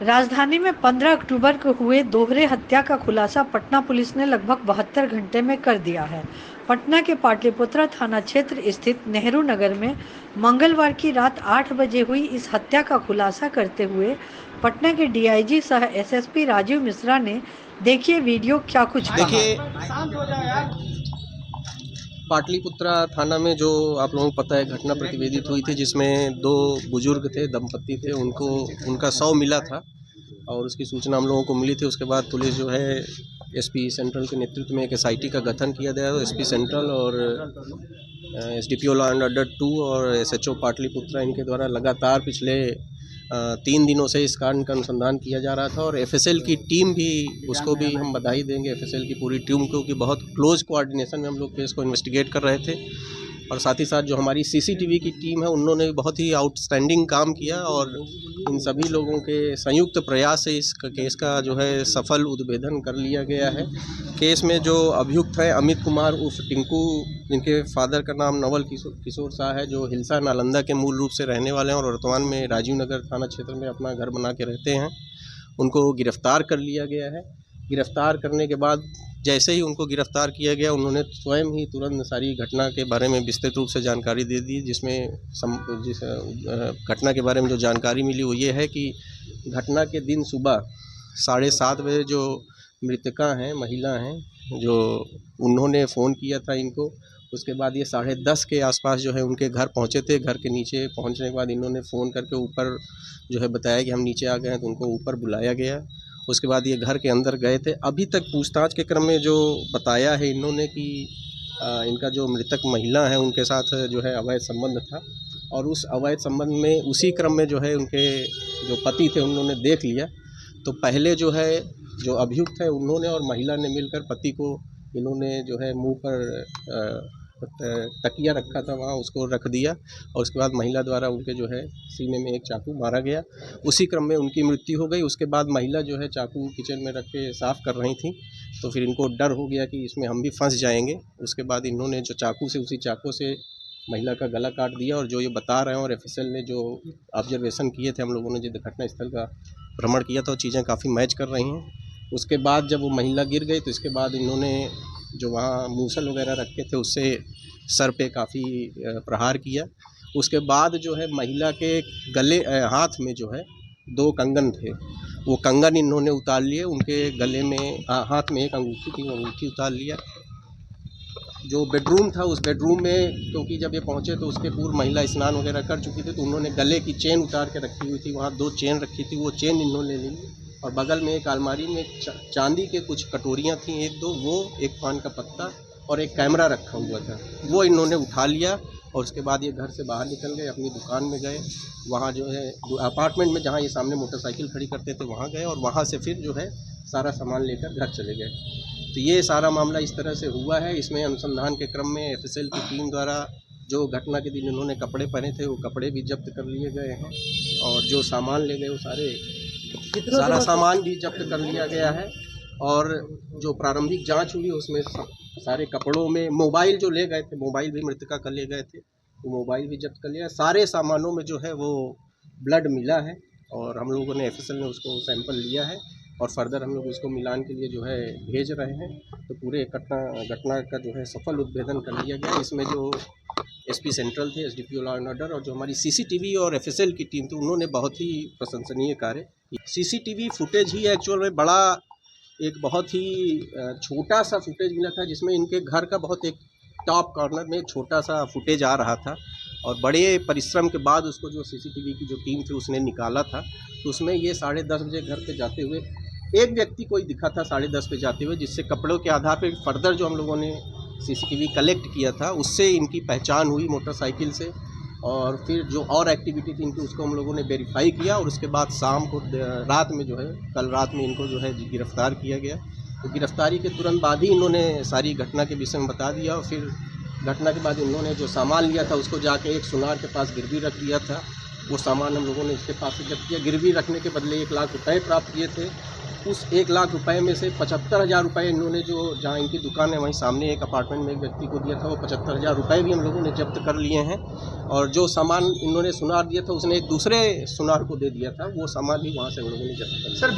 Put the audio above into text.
राजधानी में 15 अक्टूबर को हुए दोहरे हत्या का खुलासा पटना पुलिस ने लगभग 72 घंटे में कर दिया है। पटना के पाटलिपुत्रा थाना क्षेत्र स्थित नेहरू नगर में मंगलवार की रात 8 बजे हुई इस हत्या का खुलासा करते हुए पटना के डीआईजी सह एसएसपी राजीव मिश्रा ने देखिए वीडियो क्या कुछ कहा। देखिए, पाटलिपुत्रा थाना में जो आप लोगों को पता है घटना प्रतिवेदित हुई थी, जिसमें दो बुजुर्ग थे, दंपत्ति थे, उनका शव मिला था और उसकी सूचना हम लोगों को मिली थी। उसके बाद पुलिस जो है एसपी सेंट्रल के नेतृत्व में एक एसआईटी का गठन किया गया है। एसपी सेंट्रल और एसडीपीओ लॉ एंड ऑर्डर 2 और एसएचओ पाटलिपुत्रा इनके द्वारा लगातार पिछले 3 दिनों से इस कारण का अनुसंधान किया जा रहा था। और एफएसएल की टीम भी, उसको भी हम बधाई देंगे एफएसएल की पूरी टीम को कि बहुत क्लोज कोऑर्डिनेशन में हम लोग केस को इन्वेस्टिगेट कर रहे थे। और साथ ही साथ जो हमारी सीसीटीवी की टीम है, उन्होंने बहुत ही आउटस्टैंडिंग काम किया और इन सभी लोगों के संयुक्त प्रयास से इस केस का जो है सफल उद्भेदन कर लिया गया है। केस में जो अभियुक्त है अमित कुमार उर्फ टिंकू, जिनके फादर का नाम नवल किशोर शाह है, जो हिलसा नालंदा के मूल रूप से रहने वाले हैं और वर्तमान में राजीव नगर थाना क्षेत्र में अपना घर बना के रहते हैं, उनको गिरफ्तार कर लिया गया है। गिरफ्तार करने के बाद जैसे ही उनको गिरफ्तार किया गया, उन्होंने स्वयं ही तुरंत सारी घटना के बारे में विस्तृत रूप से जानकारी दे दी। जिस घटना के बारे में जो जानकारी मिली वो ये है कि घटना के दिन सुबह 7:30 बजे जो मृतका हैं, महिला हैं, जो उन्होंने फ़ोन किया था इनको। उसके बाद ये 10:30 के आसपास जो है उनके घर पहुँचे थे। घर के नीचे पहुँचने के बाद इन्होंने फ़ोन करके ऊपर जो है बताया कि हम नीचे आ गए हैं, तो उनको ऊपर बुलाया गया। उसके बाद ये घर के अंदर गए थे। अभी तक पूछताछ के क्रम में जो बताया है इन्होंने कि इनका जो मृतक महिला है उनके साथ जो है अवैध संबंध था और उस अवैध संबंध में उसी क्रम में जो है उनके जो पति थे उन्होंने देख लिया। तो पहले जो है जो अभियुक्त है उन्होंने और महिला ने मिलकर पति को, इन्होंने जो है मुंह पर तकिया रखा था, वहाँ उसको रख दिया और उसके बाद महिला द्वारा उनके जो है सीने में एक चाकू मारा गया। उसी क्रम में उनकी मृत्यु हो गई। उसके बाद महिला जो है चाकू किचन में रख के साफ़ कर रही थी, तो फिर इनको डर हो गया कि इसमें हम भी फंस जाएंगे। उसके बाद इन्होंने जो चाकू से, उसी चाकू से महिला का गला काट दिया। और जो ये बता रहे हैं और एफएसएल ने जो ऑब्जर्वेशन किए थे, हम लोगों ने जो घटना स्थल का भ्रमण किया था, वो चीज़ें काफ़ी मैच कर रही हैं। उसके बाद जब वो महिला गिर गई तो इसके बाद इन्होंने जो वहाँ मूसल वगैरह रखे थे उससे सर पे काफ़ी प्रहार किया। उसके बाद जो है महिला के गले, हाथ में जो है 2 कंगन थे, वो कंगन इन्होंने उतार लिए। उनके गले में, हाथ में एक अंगूठी थी, वो अंगूठी उतार लिया। जो बेडरूम था, उस बेडरूम में क्योंकि जब ये पहुँचे तो उसके पूर्व महिला स्नान वगैरह कर चुकी थी, तो उन्होंने गले की चेन उतार के रखी हुई थी। वहाँ 2 चेन रखी थी, वो चेन इन्होंने ली और बगल में एक अलमारी में चांदी के कुछ कटोरियाँ थी, 1-2, वो एक पान का पत्ता और एक कैमरा रखा हुआ था, वो इन्होंने उठा लिया। और उसके बाद ये घर से बाहर निकल गए, अपनी दुकान में गए। वहाँ जो है अपार्टमेंट में जहाँ ये सामने मोटरसाइकिल खड़ी करते थे वहाँ गए और वहाँ से फिर जो है सारा सामान लेकर घर चले गए। तो ये सारा मामला इस तरह से हुआ है। इसमें अनुसंधान के क्रम में एफएसएल की टीम द्वारा जो घटना के दिन इन्होंने कपड़े पहने थे, वो कपड़े भी जब्त कर लिए गए हैं और जो सामान ले गए वो सारा सामान भी जब्त कर लिया गया है। और जो प्रारंभिक जांच हुई उसमें सारे कपड़ों में मोबाइल जो ले गए थे, मोबाइल भी मृतका का ले गए थे, वो मोबाइल भी जब्त कर लिया। सारे सामानों में जो है वो ब्लड मिला है और हम लोगों ने एफएसएल ने उसको सैंपल लिया है और फर्दर हम लोग इसको मिलान के लिए जो है भेज रहे हैं। तो पूरे घटना का जो है सफल उद्भेदन कर लिया गया। इसमें जो एसपी सेंट्रल थे, एसडीपीओ लॉ एंड ऑर्डर, और जो हमारी सीसीटीवी और एफएसएल की टीम थी, उन्होंने बहुत ही प्रशंसनीय कार्य। सीसीटीवी फुटेज ही एक्चुअल में बड़ा एक बहुत ही छोटा सा फुटेज मिला था, जिसमें इनके घर का बहुत एक टॉप कॉर्नर में एक छोटा सा फुटेज आ रहा था और बड़े परिश्रम के बाद उसको जो सीसीटीवी की जो टीम थी उसने निकाला था। तो उसमें ये 10:30 बजे घर पे जाते हुए एक व्यक्ति कोई दिखा था 10:30 पे जाते हुए, जिससे कपड़ों के आधार पर फर्दर जो हम लोगों ने सीसीटीवी कलेक्ट किया था उससे इनकी पहचान हुई मोटरसाइकिल से। और फिर जो और एक्टिविटी थी इनकी उसको हम लोगों ने वेरीफाई किया और उसके बाद शाम को, रात में जो है, कल रात में इनको जो है गिरफ़्तार किया गया। तो गिरफ़्तारी के तुरंत बाद ही इन्होंने सारी घटना के विषय में बता दिया और फिर घटना के बाद इन्होंने जो सामान लिया था उसको जाके एक सुनार के पास गिरवी रख दिया था। वो सामान हम लोगों ने इसके पास से जब्त किया। गिरवी रखने के बदले 1 लाख रुपये प्राप्त किए थे उस 1 लाख रुपए में से 75,000 रुपये इन्होंने जो जहाँ इनकी दुकान है वहीं सामने एक अपार्टमेंट में एक व्यक्ति को दिया था, वो 75,000 रुपये भी हम लोगों ने जब्त कर लिए हैं। और जो सामान इन्होंने सुनार दिया था उसने एक दूसरे सुनार को दे दिया था, वो सामान भी वहाँ से हम लोगों ने जब्त कर लिया। सर